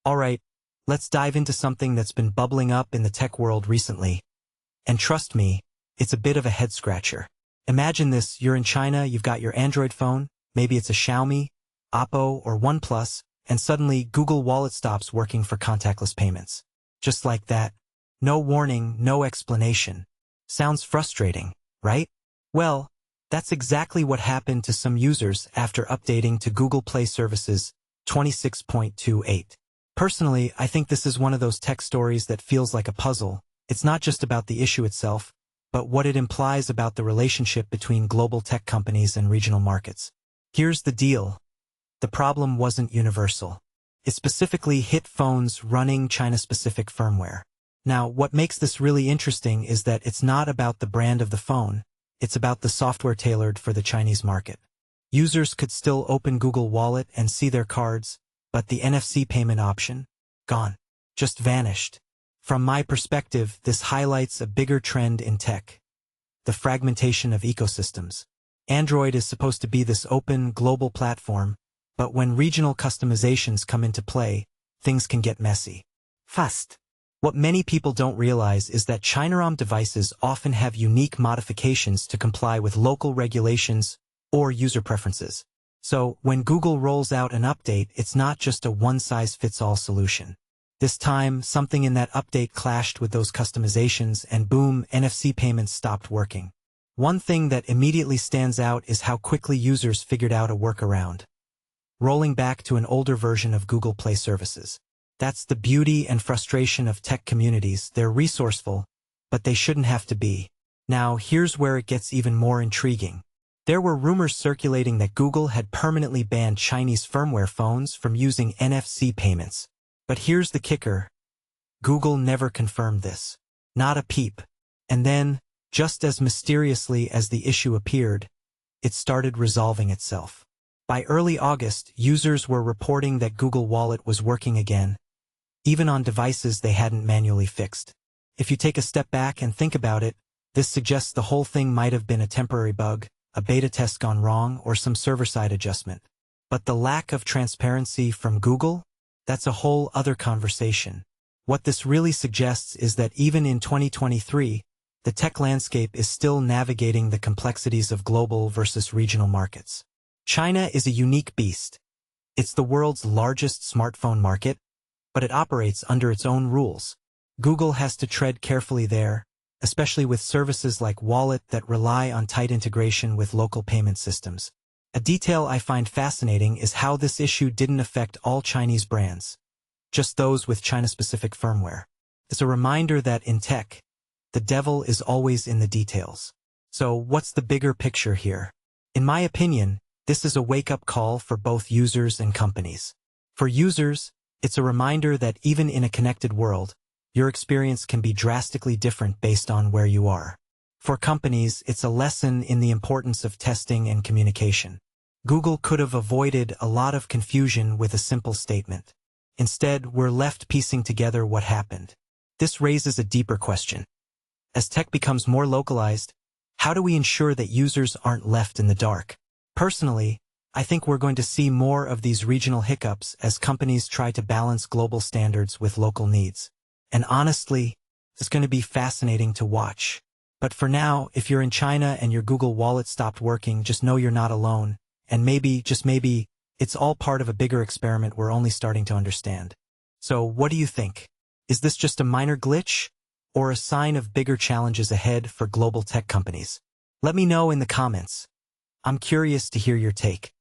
Alright, let's dive into something that's been bubbling up in the tech world recently. And trust me, it's a bit of a head-scratcher. Imagine this, you're in China, you've got your Android phone, maybe it's a Xiaomi, OPPO, or OnePlus, and suddenly Google Wallet stops working for contactless payments. Just like that. No warning, no explanation. Sounds frustrating, right? Well, that's exactly what happened to some users after updating to Google Play Services 26.28. Personally, I think this is one of those tech stories that feels like a puzzle. It's not just about the issue itself, but what it implies about the relationship between global tech companies and regional markets. Here's the deal. The problem wasn't universal. It specifically hit phones running China-specific firmware. Now, what makes this really interesting is that it's not about the brand of the phone, it's about the software tailored for the Chinese market. Users could still open Google Wallet and see their cards, but the NFC payment option? Gone. Just vanished. From my perspective, this highlights a bigger trend in tech. The fragmentation of ecosystems. Android is supposed to be this open, global platform, but when regional customizations come into play, things can get messy. Fast. What many people don't realize is that China-ROM devices often have unique modifications to comply with local regulations or user preferences. So, when Google rolls out an update, it's not just a one-size-fits-all solution. This time, something in that update clashed with those customizations and boom, NFC payments stopped working. One thing that immediately stands out is how quickly users figured out a workaround. Rolling back to an older version of Google Play Services. That's the beauty and frustration of tech communities. They're resourceful, but they shouldn't have to be. Now, here's where it gets even more intriguing. There were rumors circulating that Google had permanently banned Chinese firmware phones from using NFC payments. But here's the kicker. Google never confirmed this. Not a peep. And then, just as mysteriously as the issue appeared, it started resolving itself. By early August, users were reporting that Google Wallet was working again, even on devices they hadn't manually fixed. If you take a step back and think about it, this suggests the whole thing might have been a temporary bug, a beta test gone wrong, or some server-side adjustment. But the lack of transparency from Google? That's a whole other conversation. What this really suggests is that even in 2023, the tech landscape is still navigating the complexities of global versus regional markets. China is a unique beast. It's the world's largest smartphone market, but it operates under its own rules. Google has to tread carefully there, especially with services like Wallet that rely on tight integration with local payment systems. A detail I find fascinating is how this issue didn't affect all Chinese brands, just those with China-specific firmware. It's a reminder that in tech, the devil is always in the details. So what's the bigger picture here? In my opinion, this is a wake-up call for both users and companies. For users, it's a reminder that even in a connected world, your experience can be drastically different based on where you are. For companies, it's a lesson in the importance of testing and communication. Google could have avoided a lot of confusion with a simple statement. Instead, we're left piecing together what happened. This raises a deeper question. As tech becomes more localized, how do we ensure that users aren't left in the dark? Personally, I think we're going to see more of these regional hiccups as companies try to balance global standards with local needs. And honestly, it's going to be fascinating to watch. But for now, if you're in China and your Google Wallet stopped working, just know you're not alone. And maybe, just maybe, it's all part of a bigger experiment we're only starting to understand. So what do you think? Is this just a minor glitch, or a sign of bigger challenges ahead for global tech companies? Let me know in the comments. I'm curious to hear your take.